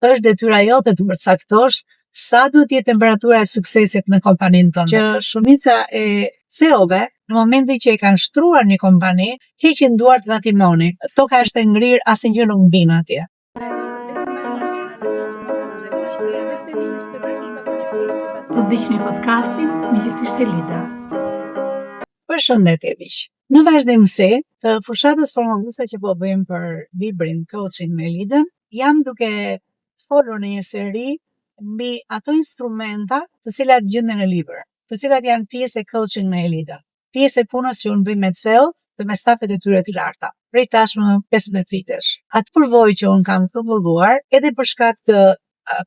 është detyra jote të përcaktosh sa duhet jetë temperatura e suksesit në kompaninë tënde. Që shumica e CEO-ve, në momentin që e kanë shtruar një kompani, heqin duart dhe timoni. Toka është e ngrirë, asnjë gjë nuk mbin atje. Po dëgjoni podcastin Miqësisht e Lida. Përshëndetje miq. Në vazhdimsi të fushatës promovuese që po bëjmë për librin Coaching me Lidën, jam duke folur në një seri mbi ato instrumenta të cilat gjenden në libër, të cilat janë pjesë e Coaching me Lidën, pjesë e punës që unë bëj me CEO-t dhe me stafet e tyre të larta, prej tashmë 15 vitesh. Atë përvojë që unë kam përvolluar, edhe për shkak të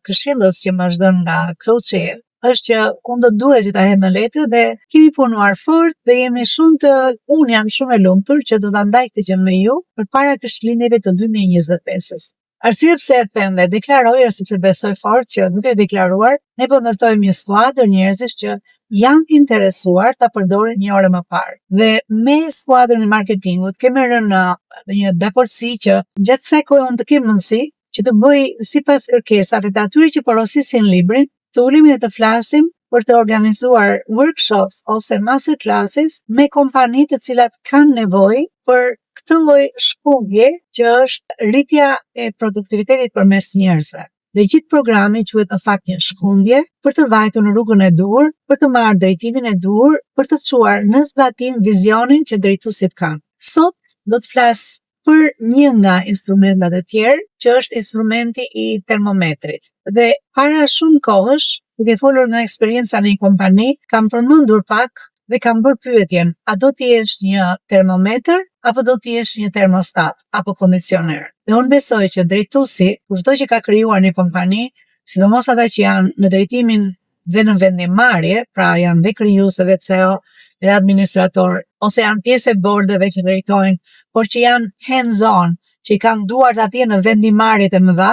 këshillës që më është dhënë nga coachi, është që unë do duhet që ta hedh në letër dhe kemi punuar fort dhe unë jam shumë e lumtur që do ta ndaj këtë gjë me ju përpara Krishtlindjeve të 2025-s. Arsye pse e them dhe deklaroj është sepse besoj fort që duke deklaruar, ne po ndërtojmë një skuadër njerëzish që janë interesuar ta përdorin një orë më parë. Dhe me skuadrën e marketingut kemi rënë në një dakordsi që gjatë kësaj kohe unë të kem mundësi që të bëj sipas kërkesave të atyre që porosisin librin, të ulemi dhe të flasim për të organizuar workshops ose masterclasses me kompani të cilat kanë nevojë për këtë lloj shkollje që është rritja e produktivitetit përmes njerëzve. Dhe gjithë programi quhet në fakt një shkundje për të vajtur në rrugën e duhur, për të marrë drejtimin e duhur, për të çuar në zbatim vizionin që drejtuesit kanë. Sot do të flas për një nga instrumentat e tjerë, që është instrumenti i termometrit. Dhe para shumë kohësh, duke folur nga eksperienca në një kompani, kam përmendur pak dhe kam bërë pyetjen, a do të jesh një termometër apo do të jesh një termostat apo kondicioner? Dhe unë besoj që drejtuesi, kushdo që ka krijuar një kompani, sidomos ata që janë në drejtimin dhe në vendimmarrje, pra janë dhe krijues dhe CEO dhe administrator, ose janë pjesë e bordeve që drejtojnë, por që janë hands-on, që i kanë duart atje në vendimmarrjet e mëdha,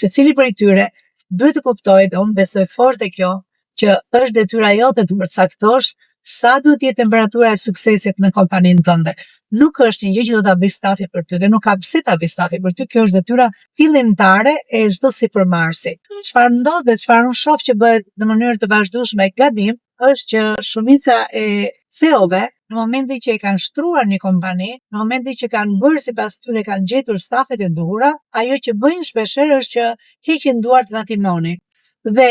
secili prej tyre duhet të kuptojë, dhe unë besoj fort e kjo, që është detyra jote të përcaktosh sa duhet jetë temperatura e suksesit në kompaninë tënde. Nuk është një gjë që do ta bëj stafi për ty dhe nuk ka pse ta bëj stafi për ty, kjo është detyra fillimtare e çdo sipërmarrësi. Çfarë ndodh dhe çfarë unë shoh që bëhet në mënyrë të vazhdueshme gabim, është që shumica e CEO-ve, në momentin që e kanë shtruar një kompani, në momentin që kanë bërë sipas tyre kanë gjetur stafet e duhura, ajo që bëjnë shpeshherë është që heqin duart nga timoni. Dhe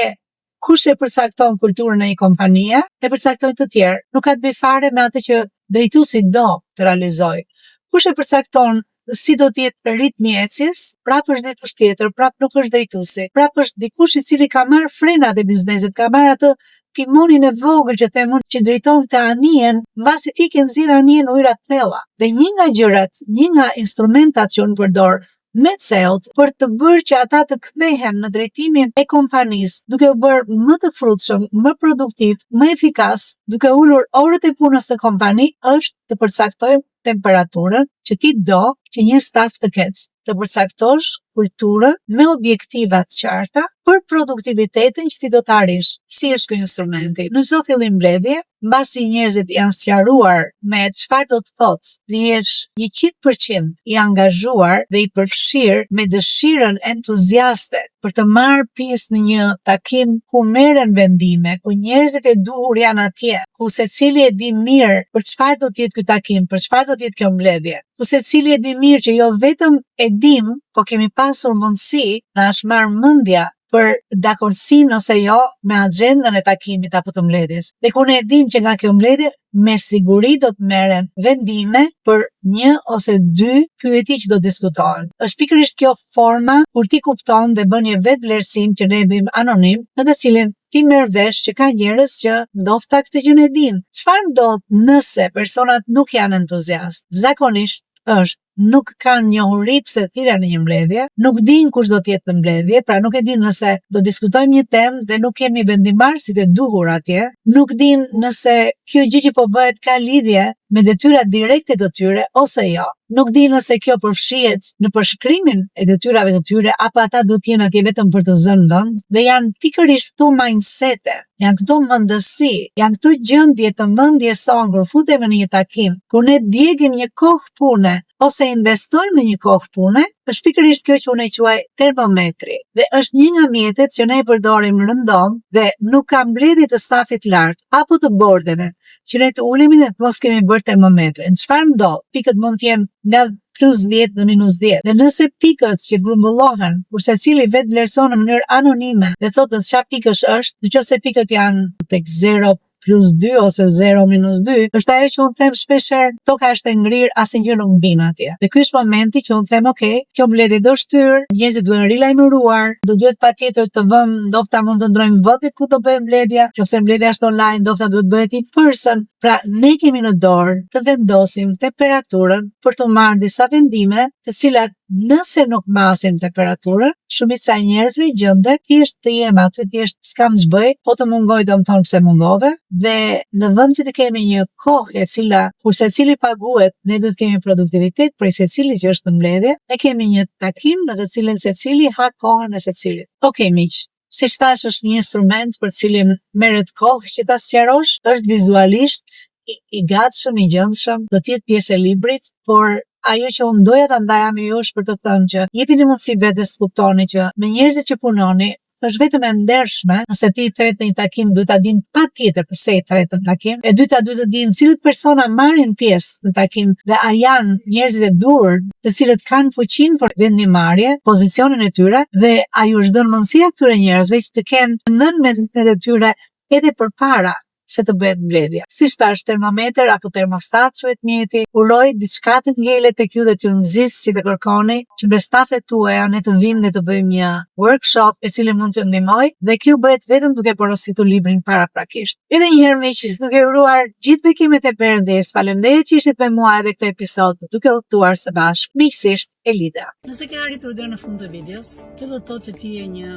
kush e përcakton kulturën e një kompanie, e përcaktojnë të tjerë. Nuk ka të bëjë fare me atë që drejtuesi do të realizojë. Kush e përcakton si do të jetë ritmi i ecjes, prapë është dikush tjetër, prapë nuk është drejtuesi. Prapë është dikush i cili ka marrë frenat e biznesit, ka marrë atë timonin e vogël që themun që drejton këtë anijen, mbasi ti ke nxjerrë anijen ujëra të thella. Dhe një nga instrumentat që unë përdor me CEO-t për të bërë që ata të kthehen në drejtimin e kompanisë, duke u bërë më të frutshëm, më produktiv, më efikas, duke ulur orët e punës në kompani, është të përcaktojmë temperaturën që ti do që një staf të ketë, të përcaktosh kulturën me objektiva të qarta për produktivitetin që ti do të arrish. Si është ky instrumenti? Në çdo fillim mbledhje, mbasi njerëzit janë sqaruar me çfarë do të thotë, dhe jesh 100% i angazhuar dhe i përfshirë me dëshirën entuziaste për të marrë pjesë në një takim ku merren vendime, ku njerëzit e duhur janë atje, ku secili e di mirë për çfarë do të jetë ky takim, për çfarë do të jetë kjo mbledhje, ku secili e di mirë që jo vetëm e dim, po kemi pasur mundësi na është marrë mendja për dakordsinë ose jo me agjendën e takimit apo të mbledhjes. Dhe kur ne e dim që nga kjo mbledhje me siguri do të merren vendime për 1 ose 2 pyetje që do diskutohen. Është pikërisht kjo forma kur ti kupton dhe bën një vetvlerësim që ne e bëjmë anonim, në të cilin ti merr vesh që ka njerëz që ndofta këtë gjë e din. Çfarë ndodh nëse personat nuk janë entuziast? Zakonisht është nuk kanë njohuri pse thirren në një mbledhje, nuk dinë kush do të jetë në mbledhje, pra nuk e dinë nëse do diskutojmë një temë dhe nuk kemi vendimarrësit e duhur atje, nuk dinë nëse kjo gjë që po bëhet ka lidhje me detyrat direkte të tyre ose jo. Nuk dinë nëse kjo përfshihet në përshkrimin e detyrave të tyre apo ata duhet të jenë atje vetëm për të zënë vend, dhe janë pikërisht këto mindsete, janë këto mendësi, janë këto gjendje të mendjes son kur futemi në një takim, kur ne djegim një kohë pune ose investojmë në një kohë pune, është pikërisht kjo që unë e quaj termometri. Dhe është një nga mjetet që ne i përdorim rëndom dhe nuk ka mbledhje të stafit lart apo të bordeve, që ne të ulemi dhe të mos kemi bërë termometre. Në çfarë ndodh? Pikët mund të jenë nga +10 në -10. Dhe nëse pikët që grumbullohen, kur secili vetë vlerëson në mënyrë anonime dhe thotë se çfarë pikësh është, nëse pikët janë tek 0+2 ose 0-2, është ajo që unë them shpeshherë, toka është e ngrirë, asnjë nuk mbin atje. Dhe ky është momenti që unë them, kjo mbledhje do shtyr, njerëzit duhen rilajmëruar, do duhet patjetër të vëmë, ndofta mund të ndrojmë vendit ku do bëjmë mbledhja, nëse mbledhja është online, ndofta duhet bëhet in person. Pra ne kemi në dorë të vendosim temperaturën për të marrë disa vendime, të cilat nëse nuk masin temperaturën, shumica e njerëzve gjendet thjesht të jem aty, thjesht s'kam ç'bëj, po të mungoj do më thonë pse mungove, dhe në vend që të kemi një kohë e cila kur secili paguhet, ne duhet të kemi produktivitet për secili që është në mbledhje, ne kemi një takim në të cilin secili ha kohën e secilit. Okej, miq, siç thash, është një instrument për cilin merret kohë që ta sqarosh, është vizualisht i gatshëm, i gjendshëm, do të jetë pjesë e librit, por ajo që unë doja ta ndaja me ju është për të thënë që jepini mundësi vetes të kuptoni që me njerëzit që punoni është vetëm e ndershme nëse ti i tret në një takim duhet ta dinë patjetër pse i tret në takim, e dyta duhet të dinë cilët persona marrin pjesë në takim dhe a janë njerëzit e dur të cilët kanë fuqinë për vendimarrje, pozicionin e tyre, dhe a ju është dhënë mundësia këtyre njerëzve që të kenë dhënë mendimet e tyre edhe përpara se të bëhet mbledhja. Siç thash, termometër apo termostat quhet mjeti, uroj diçka të ngelet tek ju dhe t'ju nxis që të kërkoni, që me stafet tuaja ne të vimë dhe të bëjmë një workshop e cili mund t'ju ndihmoj, dhe kjo bëhet vetëm duke porositur librin paraprakisht. Edhe një herë miq, duke uruar gjithë bekimet e Perëndis, faleminderit që ishit me mua edhe këtë episod, duke udhëtuar së bashku. Miqësisht, Elida. Nëse ke arritur deri në fund të videos, kjo do të thotë që ti je një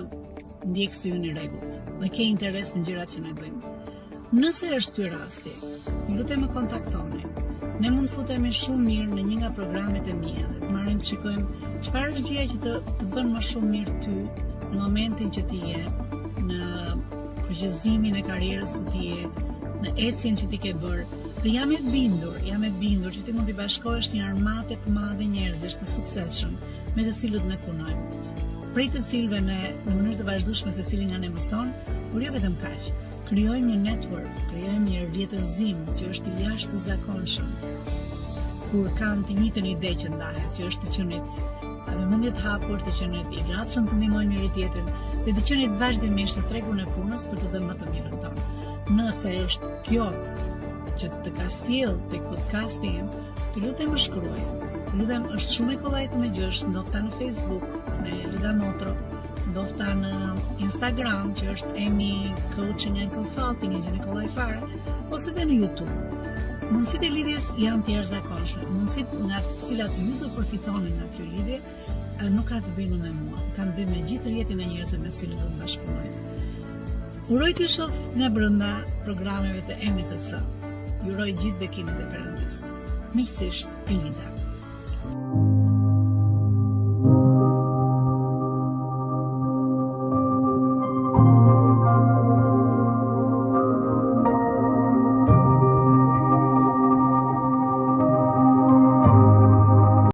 ndjekës i rregullt dhe ke interes në gjërat që ne bëjmë. Nëse është ky rasti, ju lutem më kontaktoni. Ne mund të futemi shumë mirë në një nga programet e mia dhe të marrim të shikojmë çfarë është gjëja që të bën më shumë mirë ty në momentin që ti je në përgjithësimin e karrierës ku ti je, në ecjen që ti ke bërë. Dhe jam e bindur që ti mund të bashkohesh një armatë të madhe njerëzish të suksesshëm me të cilët ne punojmë. Prej të cilëve ne në mënyrë të vazhdueshme secili nga ne mëson, por jo vetëm kaq. Krijojmë një network, krijojmë një rrjetëzim që është i jashtëzakonshëm. Kur kanë të njëjtën ide që ndahet, që është të qenit me mendje të hapur, të qenit i gatshëm të ndihmojnë njëri tjetrin dhe të qenit vazhdimisht në tregun e punës për të dhënë më të mirën tonë. Nëse është kjo që të ka sjell tek podcasti im, të lutem më shkruaj. Lutem, është shumë e kollaj të më gjesh, ndofta në Facebook me Lida Motro, ndofta në Instagram që është Emi Coaching and Consulting, e gjeni kollaj fare, ose dhe në YouTube. Mundësitë e lidhjes janë të jashtëzakonshme. Mundësitë nga të cilat ju do përfitoni nga kjo lidhje nuk ka të bëjnë me mua, ka të bëjnë me gjithë rrjetin e njerëzve me të cilët do të bashkëpunoj. Uroj t'ju shoh nga brenda programeve të MCC. Ju uroj gjithë bekimet e Perëndis. Miqësisht, Elida.